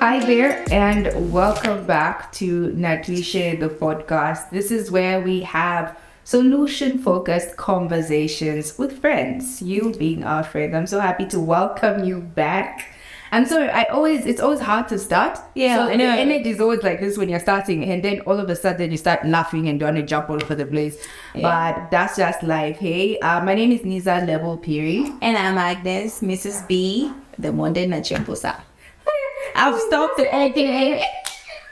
Hi there, and welcome back to NaTwishe, the podcast. This is where we have solution-focused conversations with friends. You being our friend, I'm so happy to welcome you back. I'm sorry, it's always hard to start. Yeah, so I know. And it is always like this when you're starting, and then all of a sudden you start laughing and doing a jump all over the place. Yeah. But that's just life. Hey, my name is Niza and And I'm Agnes, Mrs B, the modern Nachimpusa. I've stopped the AKA.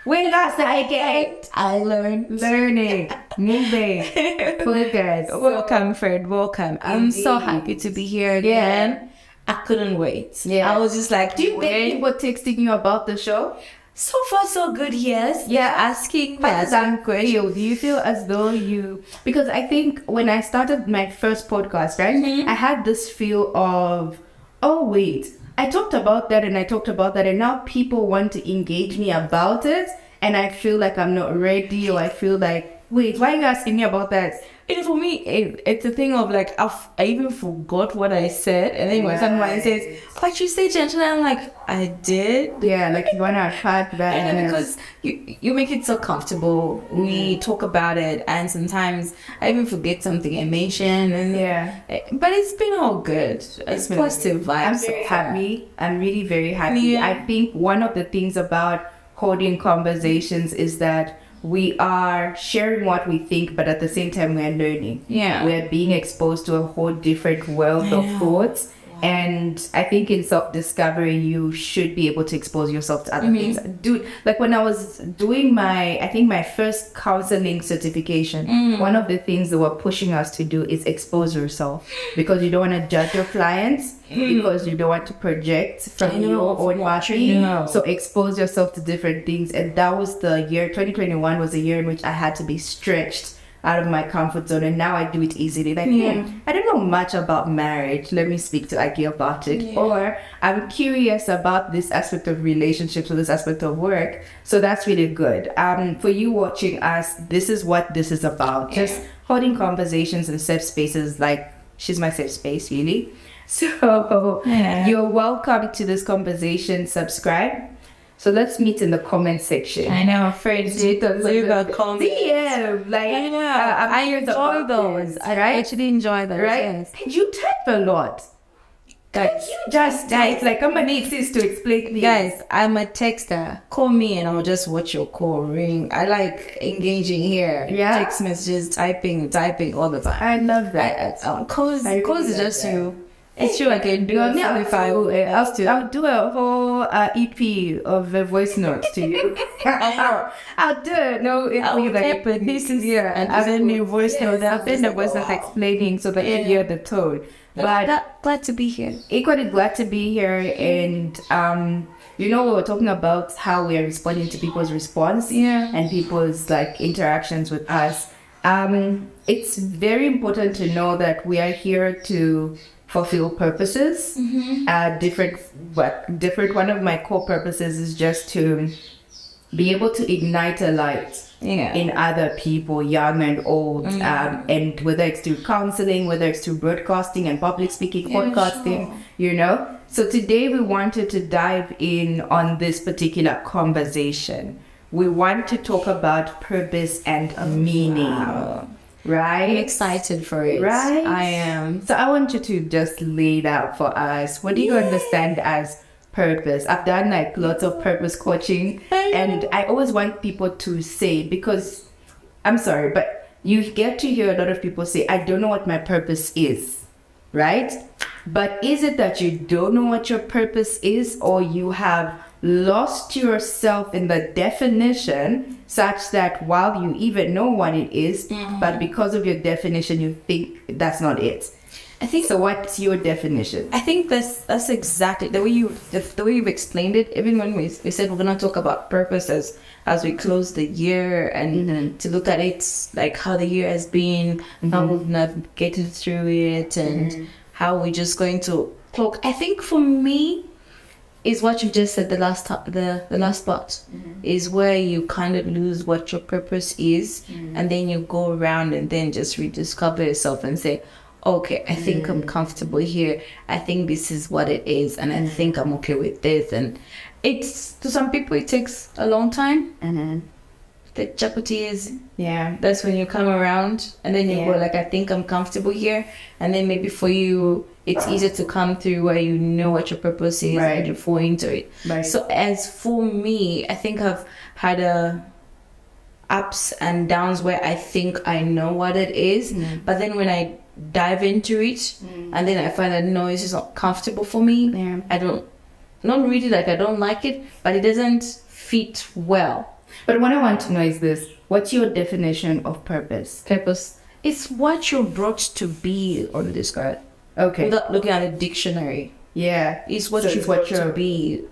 When that's the AKA. I learned. Learning, moving, focus. Welcome, Fred. Welcome. I'm so happy to be here again. I couldn't wait. Yeah. I was just like, Do you think people texting you about the show? So far, so good, yes. Yeah. Asking Do you feel as though because I think when I started my first podcast, right, I had this feel of, oh wait, I talked about that and now people want to engage me about it, and I feel like I'm not ready, or I feel like, wait, why are you asking me about that? And for me, it's a thing of like, I even forgot what I said. And then when someone says, but you say gentle, I'm like, I did. Yeah, like you want to cut that. And because you make it so comfortable. We talk about it. And sometimes I even forget something I mentioned. And but it's been all good. It's positive vibes. I'm very happy. I'm really very happy. Yeah. I think one of the things about holding conversations is that we are sharing what we think, but at the same time we're learning. Yeah. We're being exposed to a whole different world of thoughts. And I think in self-discovery, you should be able to expose yourself to other things. Dude, like when I was doing my first counseling certification, one of the things they were pushing us to do is expose yourself, because you don't want to judge your clients, because you don't want to project from your own watching. So expose yourself to different things. And that was the year, 2021 was the year in which I had to be stretched out of my comfort zone, and now I do it easily. Like, I don't know much about marriage. Let me speak to Ike about it. Yeah. Or I'm curious about this aspect of relationships or this aspect of work. So that's really good. For you watching us, this is what this is about. Just holding conversations in safe spaces. Like, she's my safe space, really. So you're welcome to this conversation. Subscribe. So let's meet in the comment section. I know, friends. Leave a comment. Yeah, like I enjoy those. I actually enjoy those. Right? Yes. And you type a lot. Guys, you just type. Like, I'm gonna need this to explain this. Guys, I'm a texter. Call me and I'll just watch your call ring. I like engaging here. Yeah. Text messages, typing all the time. I love that. Cause it's just you. It's true. I can do it. I'll do a whole EP of the voice notes to you. I'll do it. No, but this is and then the voice note. I've been the voice note explaining so that you hear the tone. But glad to be here. Equally glad to be here, and we were talking about how we are responding to people's response, and people's like interactions with us. It's very important to know that we are here to fulfill purposes. Different. One of my core purposes is just to be able to ignite a light in other people, young and old, and whether it's through counseling, whether it's through broadcasting and public speaking, podcasting, So today we wanted to dive in on this particular conversation. We want to talk about purpose and meaning. Wow. Right? I'm excited for it. Right? I am. So I want you to just lay it out for us. What do you understand as purpose? I've done like lots of purpose coaching, and I always want people to say, because I'm sorry, but you get to hear a lot of people say, I don't know what my purpose is, right? But is it that you don't know what your purpose is, or you have lost yourself in the definition such that while you even know what it is, but because of your definition, you think that's not it? I think so. What's your definition? I think that's exactly the way you've explained it. Even when we said we're gonna talk about purpose as we close the year, and to look at it like how the year has been, how we've navigated through it, and how we're just going to talk. I think for me, is what you just said, the last part is where you kind of lose what your purpose is, and then you go around and then just rediscover yourself and say, okay, I think I'm comfortable here. I think this is what it is, and I think I'm okay with this. And it's, to some people, it takes a long time. Mm-hmm. The jeopardy is, Yeah. that's when you come around and then you Yeah. go like, I think I'm comfortable here. And then maybe for you, it's easier to come through where you know what your purpose is Right. and you fall into it. Right. So as for me, I think I've had ups and downs where I think I know what it is, but then when I dive into it and then I find that no, it's just not comfortable for me. Yeah. I don't, not really like I don't like it, but it doesn't fit well. But what I want to know is this: what's your definition of purpose? Purpose, it's what you're brought to be on this earth. Okay. Without looking at a dictionary, Yeah. it's what So you're it's what brought to you're be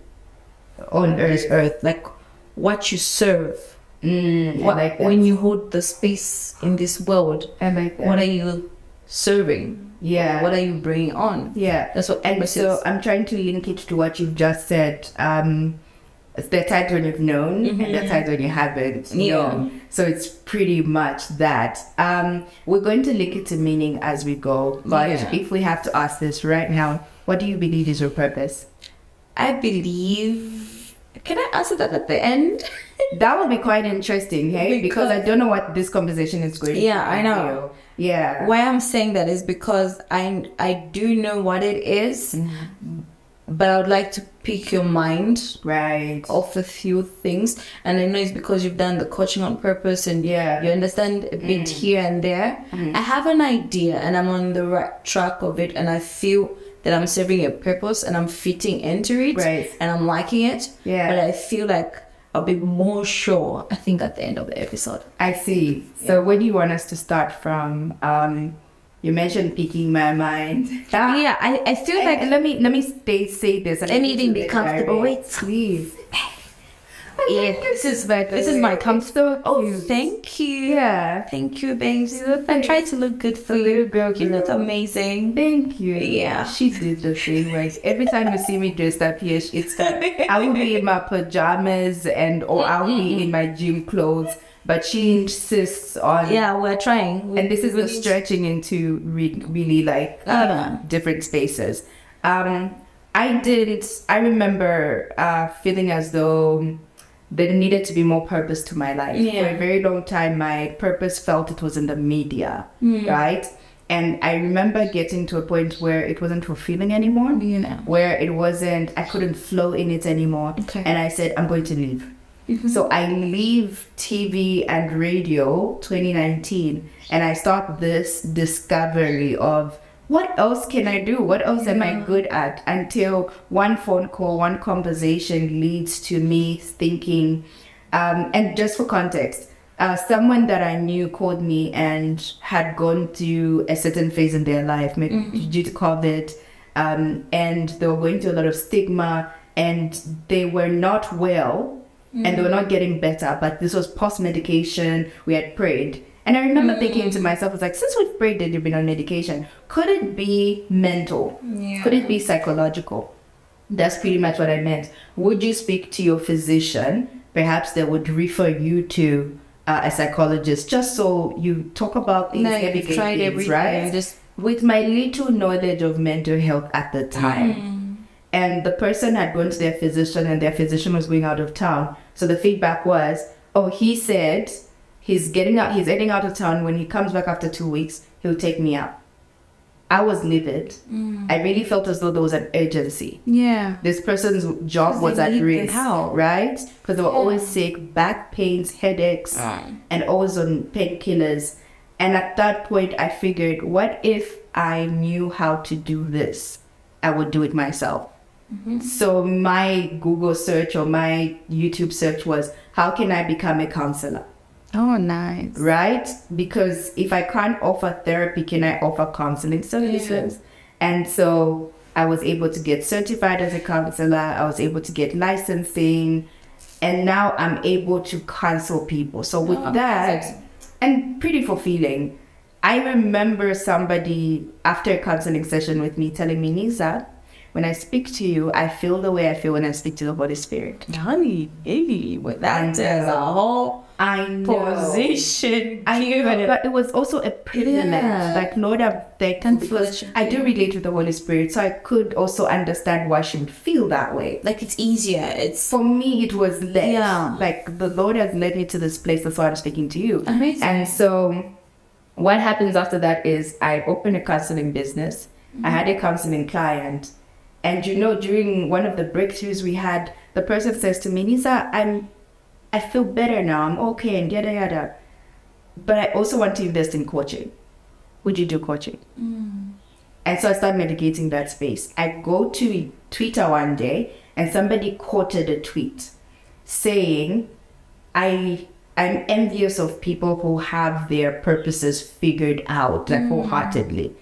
on on this earth. earth, like what you serve. I like that. When you hold the space in this world, I like that. what are you serving? Yeah. What are you bringing on? Yeah. That's what And purpose so is. I'm trying to link it to what you've just said. There are times when you've known and there are times when you haven't known. So it's pretty much that. We're going to link it to meaning as we go. But if we have to ask this right now, what do you believe is your purpose? I believe. Can I answer that at the end? That would be quite interesting, hey? Because I don't know what this conversation is going to Yeah, I know. reveal. Yeah. Why I'm saying that is because I do know what it is, but I would like to pick your mind Right. off a few things. And I know it's because you've done the coaching on purpose and Yeah. you understand a bit here and there. I have an idea and I'm on the right track of it, and I feel that I'm serving a purpose and I'm fitting into it, Right. and I'm liking it. Yeah. But I feel like I'll be more sure, I think, at the end of the episode. I see. So where do you want us to start from? You mentioned picking my mind. Yeah, I feel like And let me say this. Let me even be comfortable. Wait. Please. yeah, this is my comfortable. Oh, thank you. Yeah. Thank you, babes. I'm trying to look good for you. Girl, You look amazing. Thank you. Yeah. She did the same way. Every time you see me dressed up here, it's that I will be in my pajamas or I will be in my gym clothes. But she insists on Yeah, we're trying. and this is the stretching into really like different spaces. I remember feeling as though there needed to be more purpose to my life. Yeah. For a very long time, my purpose felt it was in the media, right? And I remember getting to a point where it wasn't fulfilling anymore, where it wasn't, I couldn't flow in it anymore. Okay. And I said, I'm going to leave. So I leave TV and radio 2019 and I start this discovery of what else can I do? What else am I good at? Until one phone call, one conversation leads to me thinking, and just for context, someone that I knew called me and had gone through a certain phase in their life, maybe due to COVID, and they were going through a lot of stigma and they were not well. And they were not getting better, but this was post-medication. We had prayed. And I remember thinking to myself, I was like, since we've prayed that you've been on medication, could it be mental? Yeah. Could it be psychological? That's pretty much what I meant. Would you speak to your physician? Perhaps they would refer you to a psychologist, just so you talk about these heavy tried things, everything, right? just With my little knowledge of mental health at the time. And the person had gone to their physician and their physician was going out of town. So the feedback was, oh, he said he's heading out of town. When he comes back after 2 weeks, he'll take me out. I was livid. I really felt as though there was an urgency. Yeah. This person's job was at risk, right? Because they were always sick, back pains, headaches, and always on painkillers. And at that point, I figured, what if I knew how to do this? I would do it myself. So my Google search or my YouTube search was, how can I become a counselor? Oh, nice. Right? Because if I can't offer therapy, can I offer counseling services? And so I was able to get certified as a counselor. I was able to get licensing. And now I'm able to counsel people. So with that, and pretty fulfilling. I remember somebody after a counseling session with me telling me, Niza, when I speak to you, I feel the way I feel when I speak to the Holy Spirit. Honey, hey, but that is a whole I know. position. I know, but it was also a privilege. Yeah. Like, Lord, I'm thankful because I do relate with the Holy Spirit, so I could also understand why she would feel that way. Like it's easier. It's For me, it was led. Yeah. Like, the Lord has led me to this place. That's why I'm speaking to you. Amazing. And so, what happens after that is I opened a counseling business. I had a counseling client. And during one of the breakthroughs we had, the person says to me, Niza, I feel better now. I'm okay and yada yada. But I also want to invest in coaching. Would you do coaching? And so I started navigating that space. I go to Twitter one day and somebody quoted a tweet saying, I'm envious of people who have their purposes figured out, like wholeheartedly.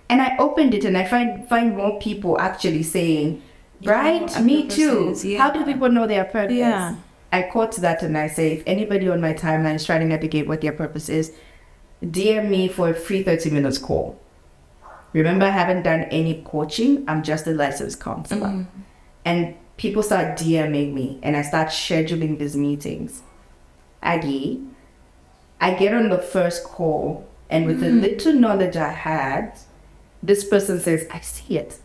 And I opened it and I find more people actually saying, right, me too. Yeah. How do people know their purpose? Yeah. I quote that and I say, if anybody on my timeline is trying to navigate what their purpose is, DM me for a free 30 minutes call. Remember, I haven't done any coaching. I'm just a licensed counselor. And people start DMing me and I start scheduling these meetings. Aggie, I get on the first call and with the little knowledge I had, this person says, I see it.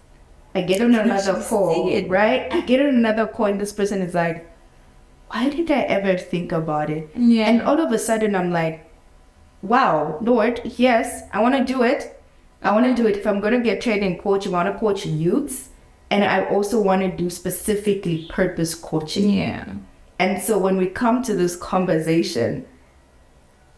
I get on another call, right? I get on another call and this person is like, why did I ever think about it? Yeah. And all of a sudden I'm like, wow, Lord, yes, I want to do it. I want to do it. If I'm going to get trained in coaching, I want to coach youths. And I also want to do specifically purpose coaching. Yeah. And so when we come to this conversation,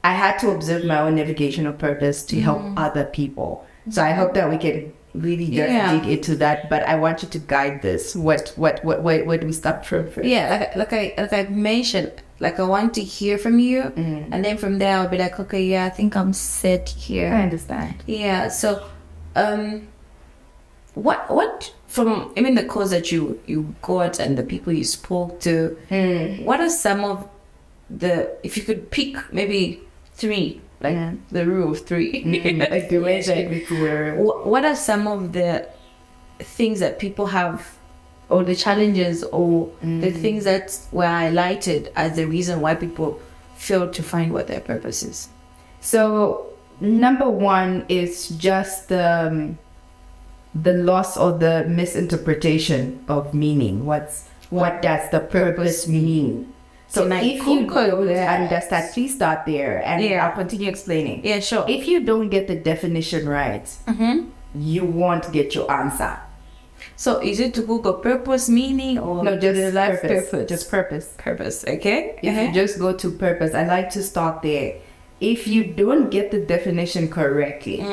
I had to observe my own navigation of purpose to help other people. So I hope that we can really just dig into that. But I want you to guide this. Where do we start from first? Yeah, like I mentioned, like I want to hear from you, and then from there I'll be like, okay, yeah, I think I'm set here. I understand. Yeah. So, what from even the course that you got and the people you spoke to, what are some of the, if you could pick maybe three, like the rule of three, like you mentioned, what are some of the things that people have, or the challenges, or the things that were highlighted as the reason why people fail to find what their purpose is? So number one is just the loss or the misinterpretation of meaning. What does the purpose mean? So if you don't understand, please start there and I'll continue explaining. Yeah, sure. If you don't get the definition right, you won't get your answer. So is it to Google purpose, meaning, or no, just life purpose? Just purpose. Purpose, okay. If you just go to purpose, I like to start there. If you don't get the definition correctly,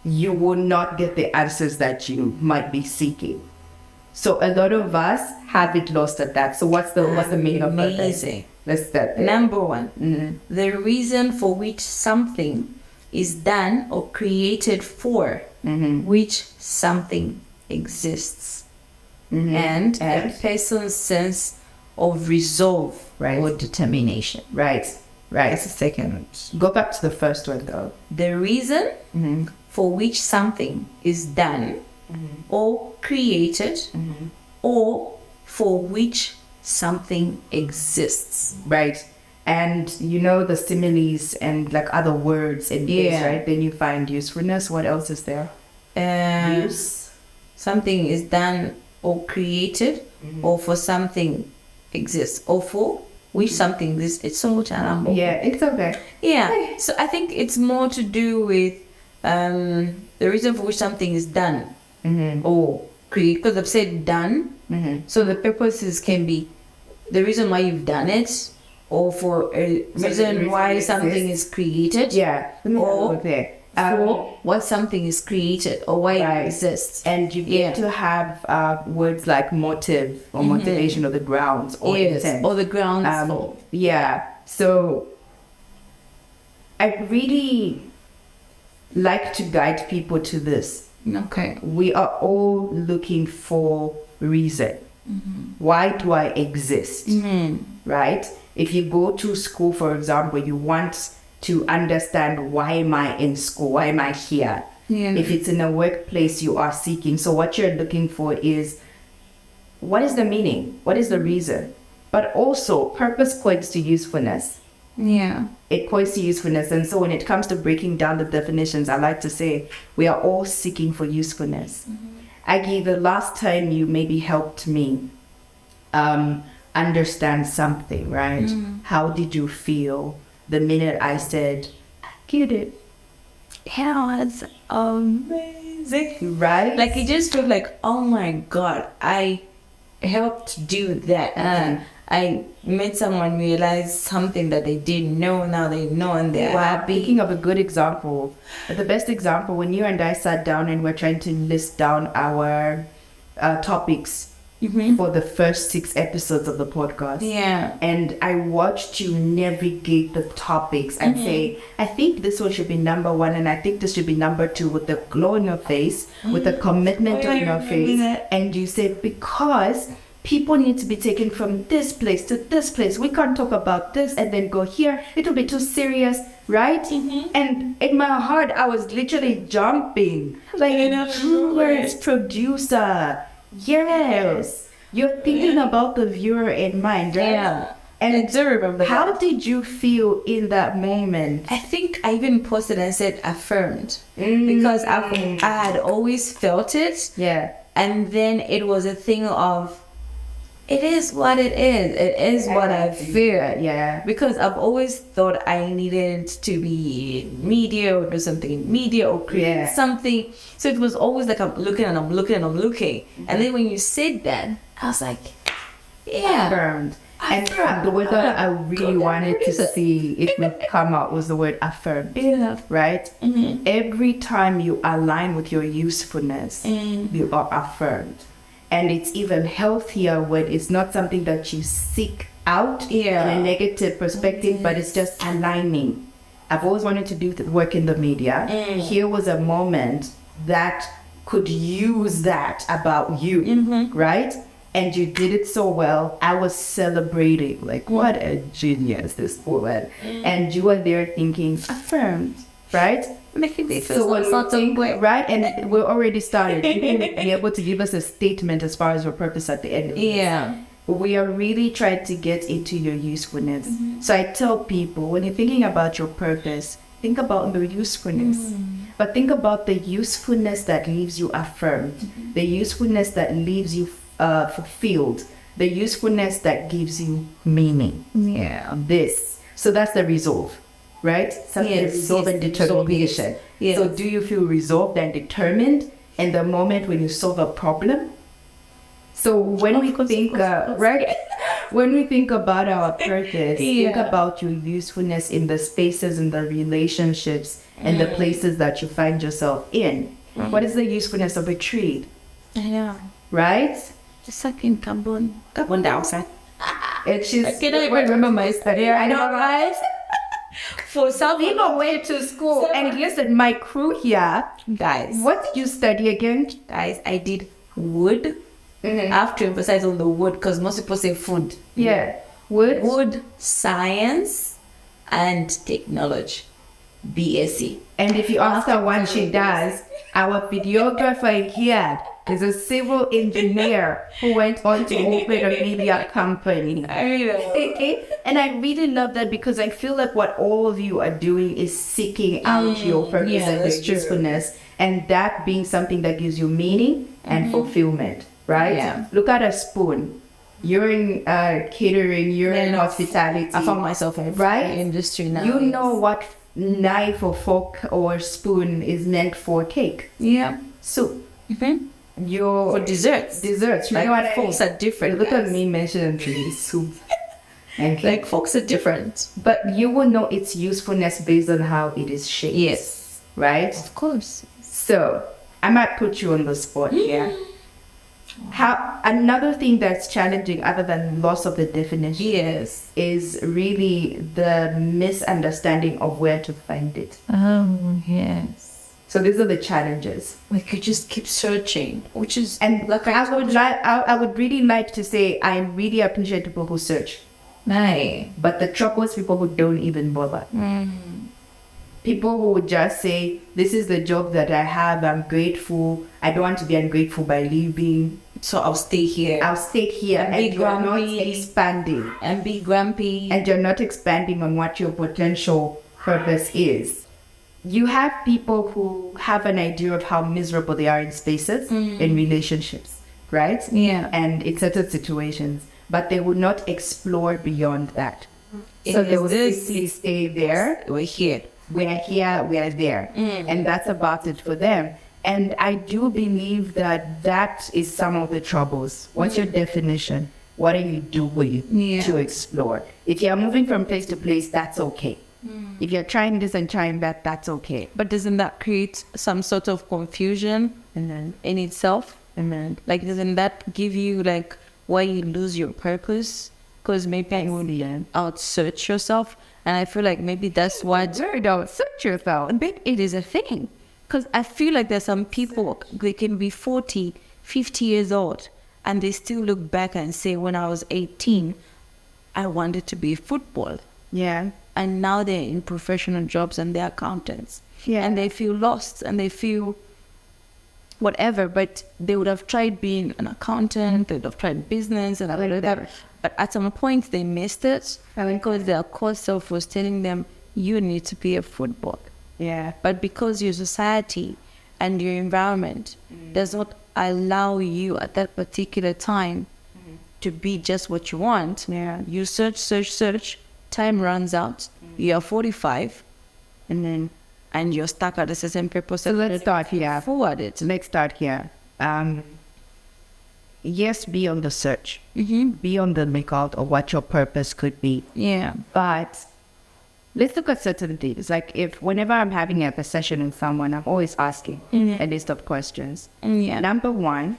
you will not get the answers that you might be seeking. So a lot of us have it lost at that. So what's the meaning of purpose? Amazing. Let's start there. Number one, the reason for which something is done or created for which something exists, and a person's sense of resolve or determination. Right. That's the second one. Go back to the first one though. The reason for which something is done or created or for which something exists. Right. And the similes and like other words in this, right? Then you find usefulness. What else is there? Use. Something is done or created or for something exists or for which something exists. It's so much animal. Yeah, it's okay. Yeah. So I think it's more to do with the reason for which something is done or create, because I've said done. So the purposes can be the reason why you've done it, or for a reason why something is created. Yeah. Or for what something is created or why it exists. And you get to have words like motive or motivation or the grounds or intent. Or the grounds. So I really like to guide people to this. Okay. We are all looking for reason. Why do I exist? Right? If you go to school, for example, you want to understand, why am I in school? Why am I here? If it's in a workplace, you are seeking. So what you're looking for is, what is the meaning? What is the reason? But also, purpose points to usefulness. Yeah. It points to usefulness. And so when it comes to breaking down the definitions, I like to say we are all seeking for usefulness. Aggie, the last time you maybe helped me understand something, right? How did you feel the minute I said, I get it? Yeah, it's amazing. Right? Like, it just felt like, oh my God, I helped do that. I made someone realize something that they didn't know, now they know, and they're happy. Speaking of a good example, the best example, when you and I sat down and we're trying to list down our topics for the first 6 episodes of the podcast. Yeah. And I watched you navigate the topics and say, I think this one should be number 1 and I think this should be number 2, with the glow in your face, with the commitment on your face. And you said, because people need to be taken from this place to this place. We can't talk about this and then go here. It'll be too serious, right? And in my heart, I was literally jumping. Like, viewers, producer. Yes. You're thinking about the viewer in mind, right? Yeah. And I do remember how that. did you feel in that moment? I think I even posted and said affirmed. Because I had always felt it. Yeah. And then it was a thing of, it is what it is. It is what I feel. Yeah. Because I've always thought I needed to be in media or do something in media or create something. So it was always like I'm looking and I'm looking and I'm looking. And then when you said that, I was like, yeah. Affirmed. And the word that I really wanted to see it would come out was the word affirmed. Yeah. Right? Every time you align with your usefulness, you are affirmed. And it's even healthier when it's not something that you seek out in a negative perspective, but it's just aligning. I've always wanted to do work in the media. Here was a moment that could use that about you, right? And you did it so well. I was celebrating, like, what a genius, this woman. And you were there thinking, affirmed, right? Making me feel So when sort of way. right? And we're already started. You will be able to give us a statement as far as your purpose at the end of this. We are really trying to get into your usefulness. So I tell people, when you're thinking about your purpose, think about the usefulness. But think about the usefulness that leaves you affirmed, the usefulness that leaves you fulfilled, the usefulness that gives you meaning. Yeah. This. So that's the resolve. Right? Something resolve and determination. Yes. So do you feel resolved and determined in the moment when you solve a problem? So when we think, right? When we think about our purpose, think about your usefulness in the spaces and the relationships and the places that you find yourself in. What is the usefulness of a tree? I know. Right? Just like in carbon dioxide. It's just, I cannot even remember my study. I know, right? For some people went to school and listen, my crew here, guys. What did you study again? Guys, I did wood. I have to emphasize on the wood because most people say food. Yeah. Wood, science, and technology. BSc. And if you ask her what she does, our videographer here is a civil engineer who went on to open a media company. And I really love that because I feel like what all of you are doing is seeking out your purpose and your usefulness, and that being something that gives you meaning and fulfillment, right? Yeah. Look at a spoon. You're in catering, you're in hospitality. I found myself in right? industry now. You know what knife or fork or spoon is meant for cake. Yeah. Soup. Your for desserts. Desserts. You Like know what folks are different. Look at me mentioning soup. And like folks are different. But you will know its usefulness based on how it is shaped. Yes. Right? Of course. So I might put you on the spot here. How another thing that's challenging other than loss of the definition is really the misunderstanding of where to find it. Oh yes. So these are the challenges. We could just keep searching, which is and like I would really like to say I really appreciate people who search. Right. But the trouble is people who don't even bother. People who would just say, this is the job that I have, I'm grateful, I don't want to be ungrateful by leaving. So I'll stay here. I'll stay here, And and be you're not grumpy. expanding. And be grumpy. And you're not expanding on what your potential purpose is. You have people who have an idea of how miserable they are in spaces, in relationships, right? Yeah. And in certain situations, but they will not explore beyond that. So It they is will this. simply stay there. We're here. We are here, we are there. And that's about it for them. And I do believe that that is some of the troubles. What's your definition? What are you doing to explore? If you're moving from place to place, that's okay. If you're trying this and trying that, that's okay. But doesn't that create some sort of confusion in itself? Like, doesn't that give you, like, why you lose your purpose? Because maybe you will out-search yourself. And I feel like maybe that's why... Don't search yourself. But it is a thing. Because I feel like there's some people, they can be 40, 50 years old, and they still look back and say, when I was 18, I wanted to be football. Yeah. And now they're in professional jobs and they're accountants. Yeah. And they feel lost and they feel whatever, but they would have tried being an accountant, they would have tried business and whatever. But at some point they missed it because their core self was telling them, you need to be a footballer. Yeah. But because your society and your environment does not allow you at that particular time to be just what you want, you search, time runs out, you're 45, and you're stuck at a certain purpose. So let's start here. Forward it. Let's start here. Yes, be on the search. Be on the lookout of what your purpose could be. Yeah. But let's look at certain things. Like whenever I'm having a session with someone, I'm always asking a list of questions. Number one,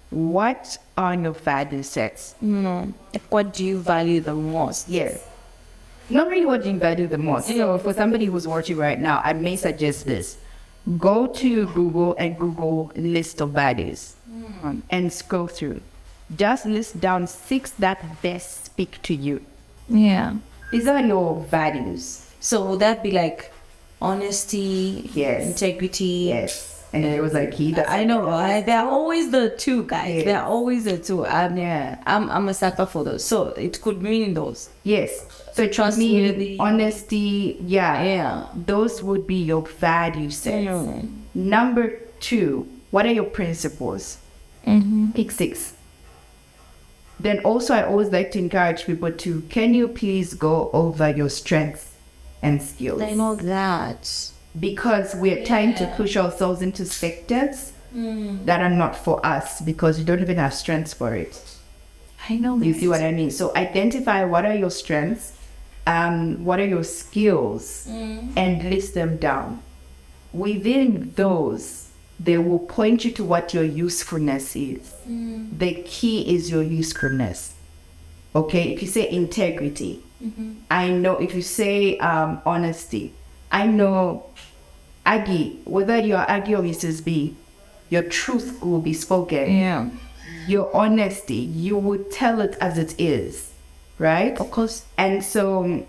what are your value sets? What do you value the most? Yes. Not really what do you value the most. So for somebody who's watching right now, I may suggest this. Go to Google and Google list of values and scroll through. Just list down 6 that best speak to you. Yeah. These are your values. So would that be like honesty, integrity? Yes. And then it was like I know, they're always the two, guys. Yes. They're always the two. I'm a sucker for those. So it could mean those. Yes. So trustworthy, honesty, those would be your value sets. Number 2, what are your principles? Pick 6. Then also I always like to encourage people to, can you please go over your strengths and skills? I know that. Because we're trying to push ourselves into sectors that are not for us because we don't even have strengths for it. I know. You see what I mean? So identify what are your strengths, what are your skills, and list them down. Within those, they will point you to what your usefulness is. The key is your usefulness. Okay, if you say integrity, I know. If you say honesty, I know, Aggie, whether you're Aggie or Mrs B, your truth will be spoken. Yeah. Your honesty, you would tell it as it is, right? Of course. And so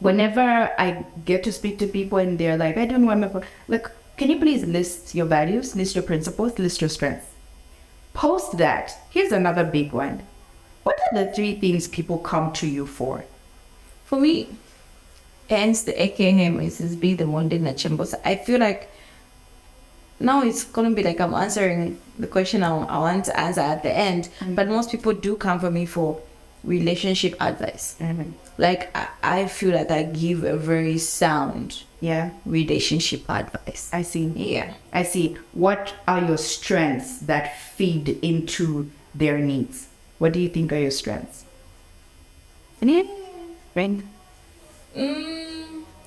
whenever I get to speak to people and they're like, I don't know what look, can you please list your values, list your principles, list your strengths? Post that. Here's another big one. What are the 3 things people come to you for? For me, hence the AKA Mrs B, the one in the chambers. I feel like now it's gonna be like I'm answering the question I want to answer at the end. But most people do come for me for relationship advice. Like I feel like I give a very sound relationship advice. I see. Yeah. I see. What are your strengths that feed into their needs? What do you think are your strengths?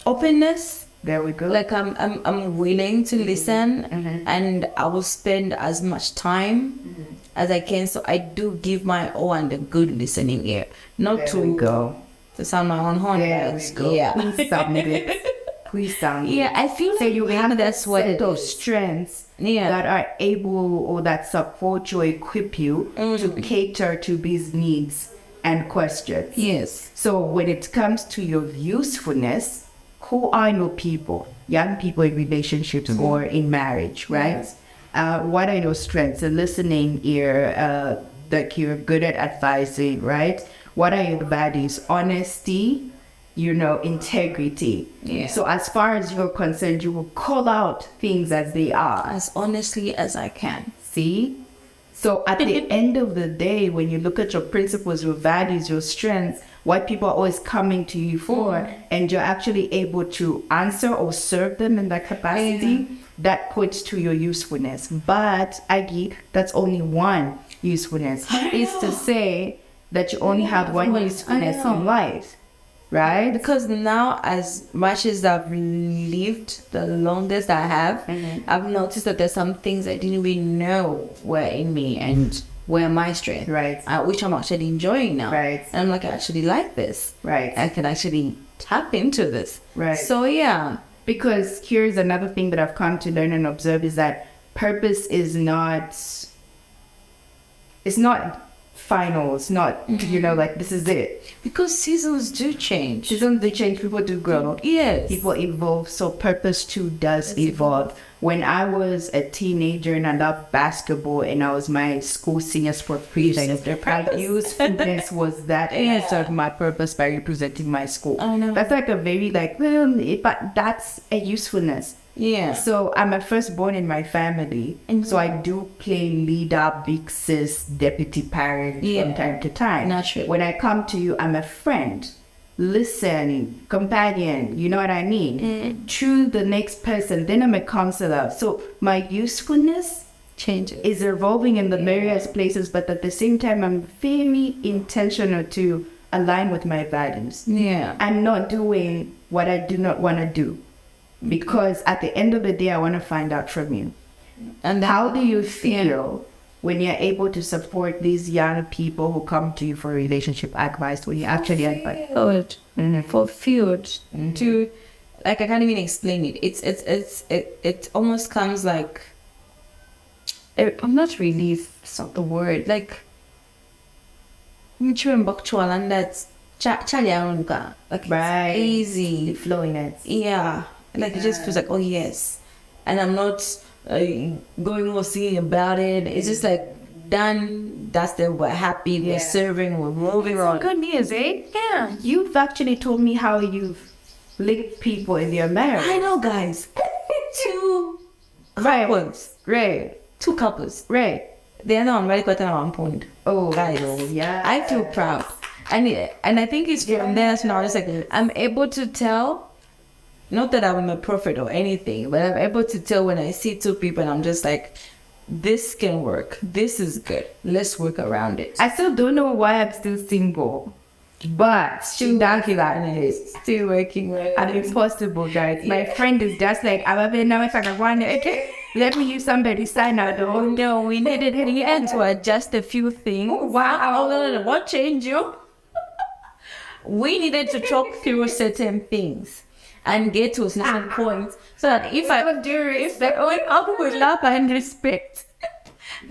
Openness. There we go. Like I'm willing to listen, and I will spend as much time as I can. So I do give my all and a good listening ear, not there to we go. To sound my own horn. There we go. Yeah. Please sound it. Please sound it. Yeah, I feel so like you have that's what set it of is. strengths that are able or that support you, equip you to cater to these needs and questions. Yes. So when it comes to your usefulness, who are your people? Young people in relationships or in marriage, right? what are your strengths? A listening ear, like you're good at advising, right? What are your values? Honesty, integrity. Yeah. So as far as you're concerned, you will call out things as they are. As honestly as I can. See? So at the end of the day, when you look at your principles, your values, your strengths, what people are always coming to you for, and you're actually able to answer or serve them in that capacity, that points to your usefulness. But, Aggie, that's only one usefulness. It's to say that you only have one usefulness in life. Right? Because now, as much as I've lived the longest I have, I've noticed that there's some things I didn't even know were in me and were my strength. Right. Which I'm actually enjoying now. Right. And I'm like, I actually like this. Right. I can actually tap into this. Right. So, yeah. Because here's another thing that I've come to learn and observe is that purpose is not... It's not final. It's not, like this is it. Because seasons do change. Seasons do change. People do grow. Yes. People evolve. So purpose too does evolve. When I was a teenager and I loved basketball and I was my school senior sport president, my usefulness was that I served my purpose by representing my school. I know. That's like a very but that's a usefulness. Yeah. So I'm a firstborn in my family, so I do play leader, big sis, deputy parent from time to time. Naturally. When I come to you, I'm a friend, listen, companion, you know what I mean? Choose the next person, then I'm a counselor. So my usefulness Changes. is evolving in the various places, but at the same time, I'm very intentional to align with my values. Yeah. I'm not doing what I do not want to do. Because at the end of the day, I want to find out from you. And how do you feel when you're able to support these young people who come to you for relationship advice, when you actually advise? Fulfilled to, like, I can't even explain it. It almost comes like, I'm not relief, it's not the word. Like, and that's like, right. It's easy. Flowing it. Yeah. Like, it just feels like, oh yes. And I'm not going or singing about it. It's just like, done. That's the, we're happy, we're serving, we're moving on. Good news, eh? Yeah. You've actually told me how you've linked people in your marriage. I know, guys. Two couples. Right. Two couples. Right. The other one very got at one point. Oh, guys. Yeah. I feel proud. And I think it's from there, so now I was like, I'm able to tell. Not that I'm a prophet or anything, but I'm able to tell when I see two people and I'm just like, this can work. This is good. Let's work around it. I still don't know why I'm still single. But still working on it. Still working on it. And it's possible, guys. My friend is just like, I'm a now if I can want it. Let me use somebody sign out. Oh no, we needed to adjust a few things. Oh, wow. What changed you? We needed to talk through certain things and get to a certain point so that if I up with love and respect,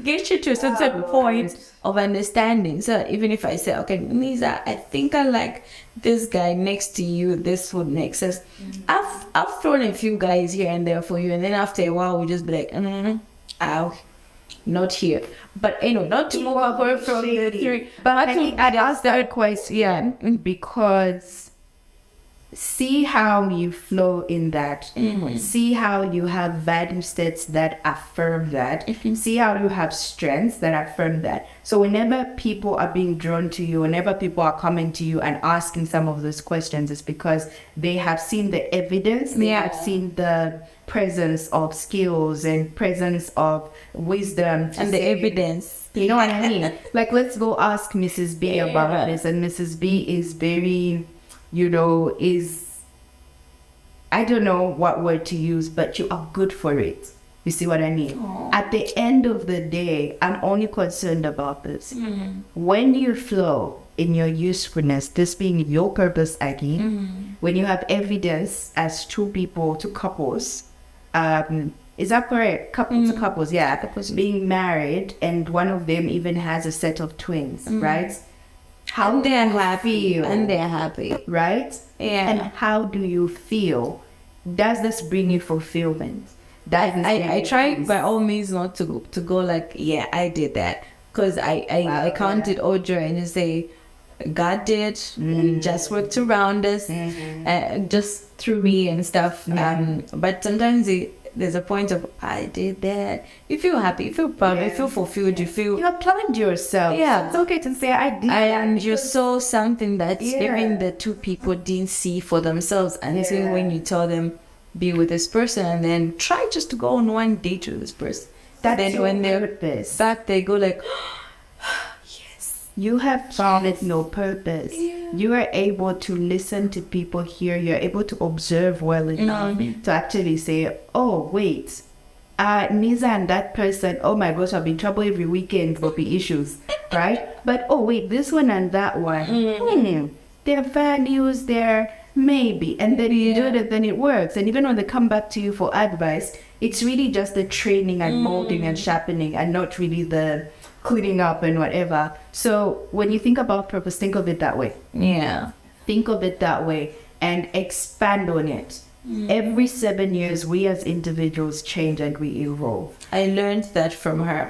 get you to a certain point of understanding. So that even if I say, okay, Niza, I think I like this guy next to you, this would make sense. I've thrown a few guys here and there for you, and then after a while we just be like, not here. But not to move away from the three. But I think I'd ask that question because see how you flow in that. See how you have value sets that affirm that. See how you have strengths that affirm that. So whenever people are being drawn to you, whenever people are coming to you and asking some of those questions, it's because they have seen the evidence, they have seen the presence of skills and presence of wisdom and the evidence. You know what I mean? Like, let's go ask Mrs. B about this, and Mrs. B is very, I don't know what word to use, but you are good for it. You see what I mean? Aww. At the end of the day, I'm only concerned about this. When you flow in your usefulness, this being your purpose, Aggie, when you have evidence as two couples, is that correct? Couples, yeah. Couples being married, and one of them even has a set of twins, right? How they're happy, right? Yeah. And how do you feel? Does this bring you fulfillment? I try by all means not to go like, yeah, I did that, because I count it all joy and just say, God did, and just worked around us, just through me and stuff. But sometimes there's a point of, I did that. You feel happy, you feel proud, you feel fulfilled, you feel... You applaud yourself. Yeah. It's okay to say, I did that. And you saw something that even the two people didn't see for themselves until when you tell them, be with this person, and then try just to go on one date with this person. Then when they're back, they go like... You have found no purpose. Yeah. You are able to listen to people here. You're able to observe well enough to actually say, oh, wait, Niza and that person, oh my gosh, I'll be in trouble every weekend, will be issues, right? But, oh, wait, this one and that one, their values, their maybe. And then you do it, then it works. And even when they come back to you for advice, it's really just the training and molding and sharpening, and not really the cleaning up and whatever. So when you think about purpose, think of it that way. Yeah. Think of it that way and expand on it. Every 7 years, we as individuals change and we evolve. I learned that from her.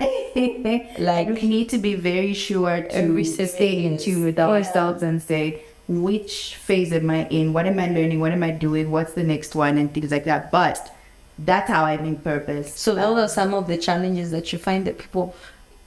Like, we need to be very sure to stay into ourselves and say, which phase am I in? What am I learning? What am I doing? What's the next one? And things like that. But that's how I think purpose. So those are some of the challenges that you find that people...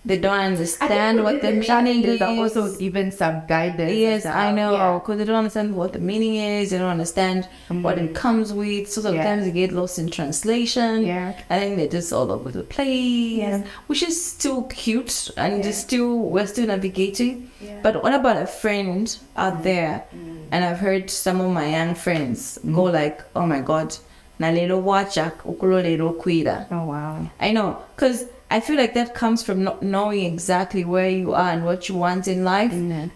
They don't understand what the meaning is. There's also even some guidance. Yes, I know, because they don't understand what the meaning is. They don't understand what it comes with. So sometimes they get lost in translation. Yeah. I think they're just all over the place, which is still cute, and we're still navigating. Yeah. But what about a friend out there? And I've heard some of my young friends go like, oh my God, na lelo wachak, ukulo lelo kwida. Oh wow. I know, because I feel like that comes from not knowing exactly where you are and what you want in life,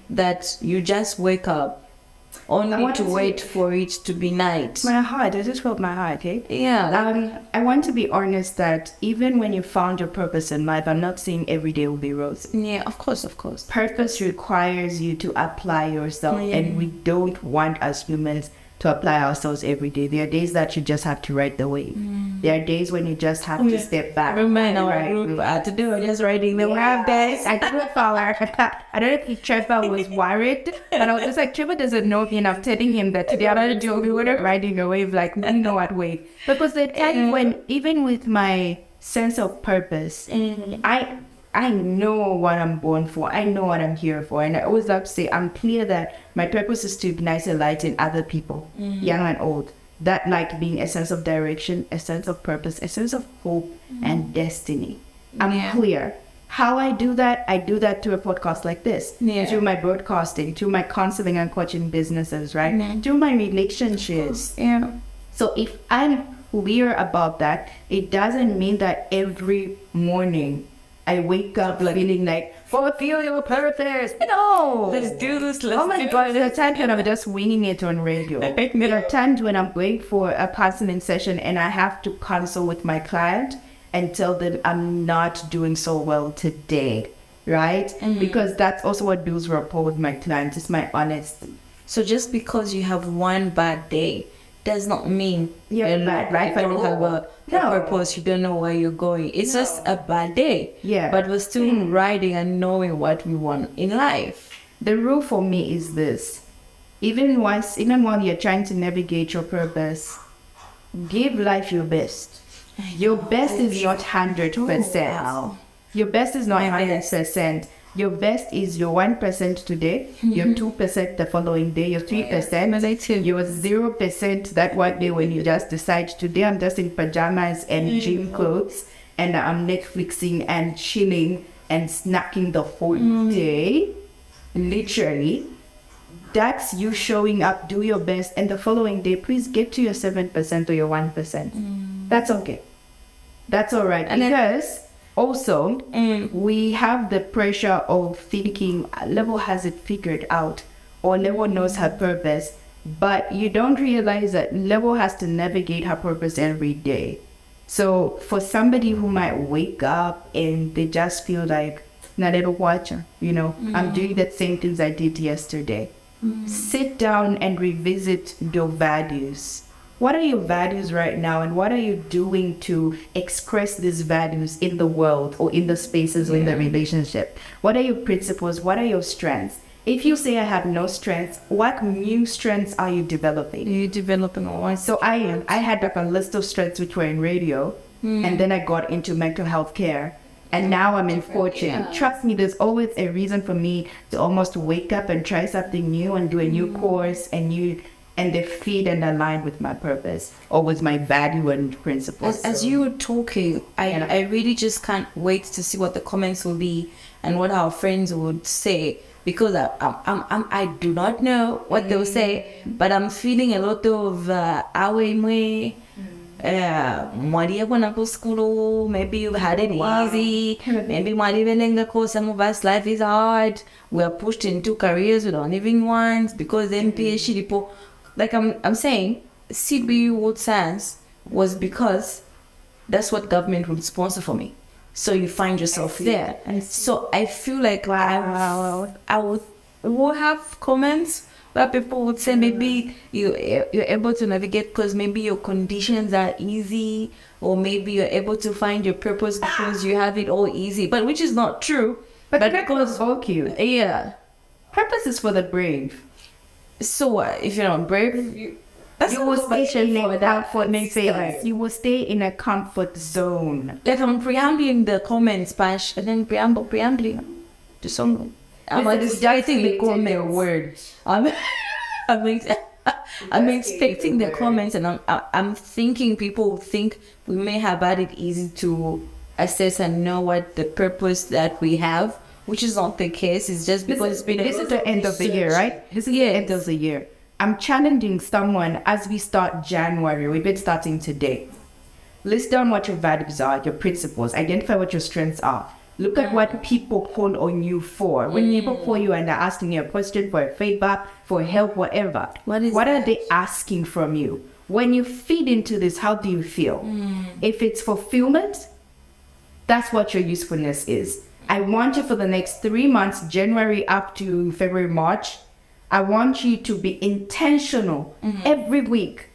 that you just wake up only to wait for it to be night. My heart, I just felt my heart, eh? Yeah. I want to be honest that even when you found your purpose in life, I'm not saying every day will be rosy. Yeah, of course. Purpose requires you to apply yourself, and we don't want as humans to apply ourselves every day. There are days that you just have to ride the wave. There are days when you just have to step back. Remember our group had to do just riding the wave days. I didn't follow. I don't know if Trevor was worried, but I was just like, Trevor doesn't know me, and I'm telling him that today I'm going to do we were riding a wave, like, you know what wave. Because the time when, even with my sense of purpose, I know what I'm born for. I know what I'm here for. And I always love to say, I'm clear that my purpose is to ignite a light in other people, young and old. That light being a sense of direction, a sense of purpose, a sense of hope and destiny. I'm clear. How I do that through a podcast like this, through my broadcasting, through my counseling and coaching businesses, right? Through my relationships. Yeah. So if I'm clear about that, it doesn't mean that every morning I wake up feeling like, fulfill your purpose. No. Let's do this. Oh my God, there are times when I'm just winging it on radio. There are times when I'm going for a counseling session and I have to consult with my client and tell them I'm not doing so well today, right? Because that's also what builds rapport with my clients. It's my honesty. So just because you have one bad day does not mean you're bad, right? You don't have a purpose, you don't know where you're going. It's just a bad day. Yeah. But we're still riding and knowing what we want in life. The rule for me is this. Even while you're trying to navigate your purpose, give life your best. Your best is not 100%. Wow. Your best is not 100%. Your best is your 1% today, your 2% the following day, your 3%, your 0% that one day when you just decide, today I'm just in pajamas and gym clothes and I'm Netflixing and chilling and snacking the whole day. Literally, that's you showing up, do your best, and the following day, please get to your 7% or your 1%. That's okay. That's all right. And because also, we have the pressure of thinking Level has it figured out or Level knows her purpose, but you don't realize that Level has to navigate her purpose every day. So for somebody who might wake up and they just feel like, na little watcher, I'm doing the same things I did yesterday. Sit down and revisit your values. what are your values right now, and what are you doing to express these values in the world or in the spaces or in the relationship? What are your principles? What are your strengths? If you say I have no strengths, what new strengths are you developing? You developing one. So I had like a list of strengths which were in radio, and then I got into mental health care, and now I'm in coaching. Trust me, there's always a reason for me to almost wake up and try something new and do a new course and they feed and align with my purpose or with my value and principles. As you were talking, I really just can't wait to see what the comments will be and what our friends would say, because I do not know what they'll say, but I'm feeling a lot of maybe you've had it easy, maybe some of us life is hard, we are pushed into careers we don't even want because NPA like I'm saying CBU World Science was because that's what government would sponsor for me. So you find yourself there. So I feel like I will have comments where people would say maybe you're able to navigate because maybe your conditions are easy, or maybe you're able to find your purpose because you have it all easy, but which is not true. But because you. Yeah. Purpose is for the brave. So what? If you're not brave, you will you will stay in a comfort zone. Like I'm preambling the comments, Pash, and then preambling to someone. I'm expecting the comment words. I'm expecting the comments, and I'm thinking people will think we may have had it easy to assess and know what the purpose that we have, which is not the case. It's just because it's been. This is the end of the year, right? This is the end of the year. I'm challenging someone as we start January. We've been starting today. List down what your values are, your principles. Identify what your strengths are. Look at what people call on you for. When people call you and they're asking you a question for a feedback, for help, whatever. What are they asking from you? When you feed into this, how do you feel? If it's fulfillment, that's what your usefulness is. I want you for the next 3 months, January up to February, March, I want you to be intentional every week.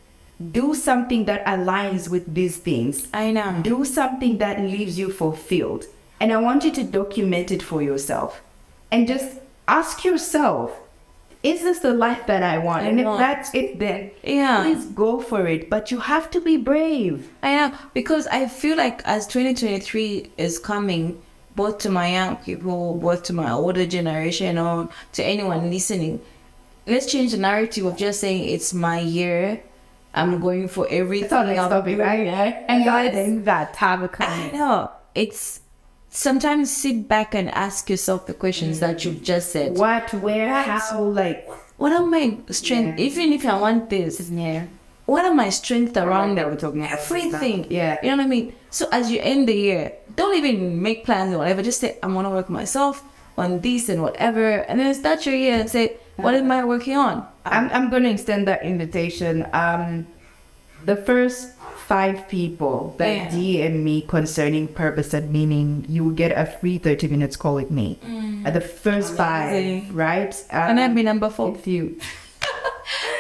Do something that aligns with these things. I know. Do something that leaves you fulfilled. And I want you to document it for yourself. And just ask yourself, is this the life that I want? And if that's it, then please go for it. But you have to be brave. I know. Because I feel like as 2023 is coming, both to my young people, both to my older generation, or to anyone listening, let's change the narrative of just saying it's my year. I'm going for everything. And God think that time coming. No, it's sometimes sit back and ask yourself the questions that you've just said. What, where, how, like, what are my strengths? Even if I want this, what are my strengths around that? We're talking everything. Yeah. You know what I mean? So as you end the year, don't even make plans or whatever. Just say, I'm going to work myself on this and whatever. And then start your year and say, what am I working on? I'm going to extend that invitation. The first 5 people that DM me concerning purpose and meaning, you will get a free 30 minutes call with me. The first 5, right? And I'll be number 4. If you...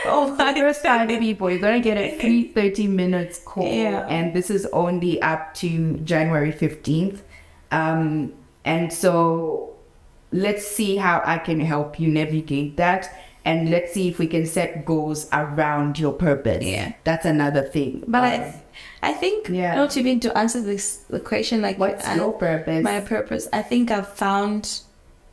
the first 5 people, you're going to get a free 30 minutes call. And this is only up to January 15th. And so let's see how I can help you navigate that. And let's see if we can set goals around your purpose. That's another thing. But I think, not even to answer the question, like, what's your purpose? My purpose, I think I've found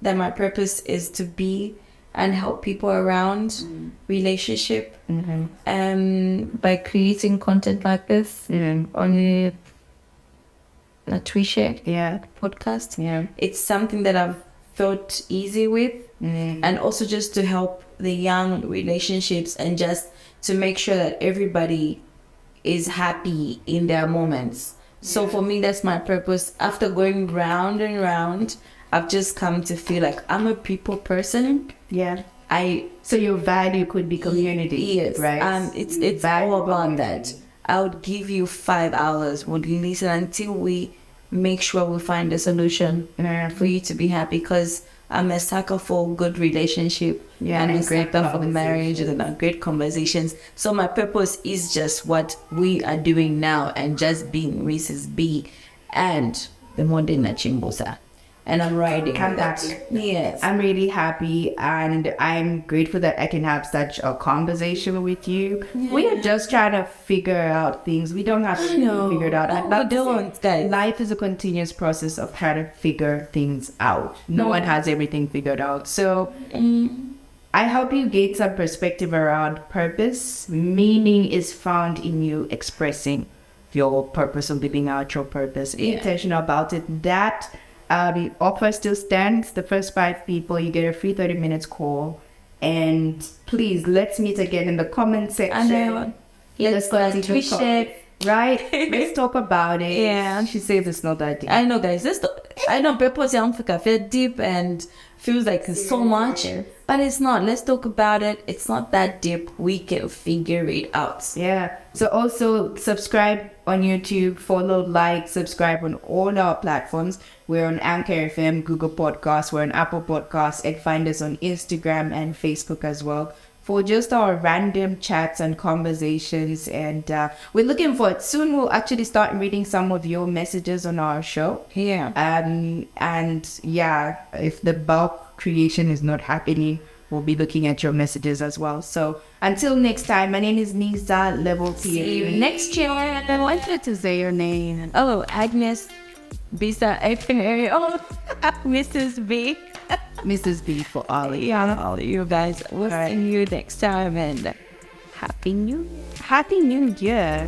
that my purpose is to be and help people around relationship, by creating content like this on the NaTwishe podcast. It's something that I've felt easy with, and also just to help the young relationships and just to make sure that everybody is happy in their moments. So for me, that's my purpose. After going round and round, I've just come to feel like I'm a people person. So your value could be community, right? It's all about that. I would give you 5 hours, would listen until we make sure we find a solution for you to be happy. Because I'm a sucker for good relationship. Yeah, and and a sucker for great marriage and great conversations. So my purpose is just what we are doing now and just being Mrs B and the modern Chimbosa. And I'm riding. Come back. Yes. I'm really happy and I'm grateful that I can have such a conversation with you. Yeah. We are just trying to figure out things. We don't have to figure it out. No, we don't, guys. Life is a continuous process of trying to figure things out. No one has everything figured out. So I hope you get some perspective around purpose. Meaning is found in you expressing your purpose or living out your purpose. Be intentional about it. That the offer still stands. The first 5 people, you get a free 30 minutes call. And please, let's meet again in the comment section. Let's go and NaTwishe. Right? Let's talk about it. Yeah. She says it's not that deep. I know, guys. I know purpose in Africa feel deep and feels like it's so much, but it's not. Let's talk about it. It's not that deep. We can figure it out. Yeah. So also subscribe on YouTube, follow, like, subscribe on all our platforms. We're on Anchor FM, Google Podcasts, we're on Apple Podcasts, and find us on Instagram and Facebook as well for just our random chats and conversations. And we're looking forward. Soon we'll actually start reading some of your messages on our show. Yeah. And yeah, if the bulk creation is not happening, we'll be looking at your messages as well. So until next time, my name is Niza, Level P. See you next year. I wanted to say your name. Oh, Agnes Bisa Oh, Mrs. B. Mrs. B for Ollie. Yeah, all of you guys. We'll see you next time and Happy New Year. Happy New Year.